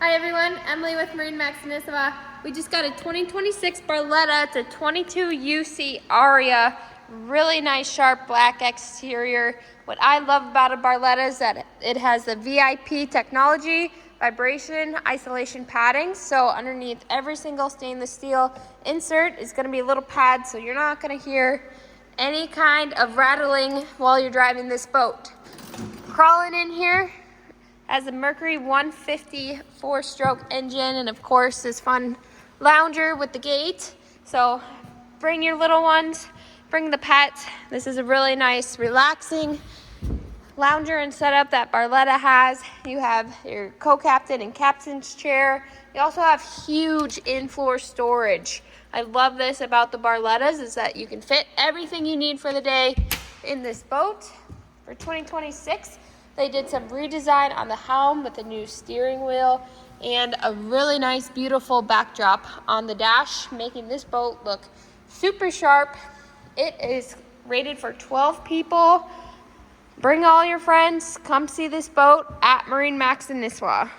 Hi everyone, Emily with MarineMax in Getaways. We just got a 2026 Barletta. It's a 22 UC Aria. Really nice sharp black exterior. What I love about a Barletta is that it has the VIP technology, vibration, isolation padding. So underneath every single stainless steel insert is going to be a little pad, so you're not going to hear any kind of rattling while you're driving this boat. Crawling in here has a Mercury 150 4-stroke engine, and of course this fun lounger with the gate. So bring your little ones, bring the pet. This is a really nice relaxing lounger and setup that Barletta has. You have your co-captain and captain's chair. You also have huge in-floor storage. I love this about the Barlettas is that you can fit everything you need for the day in this boat. For 2026, they did some redesign on the helm with a new steering wheel and a really nice, beautiful backdrop on the dash, making this boat look super sharp. It is rated for 12 people. Bring all your friends. Come see this boat at MarineMax in Getaways.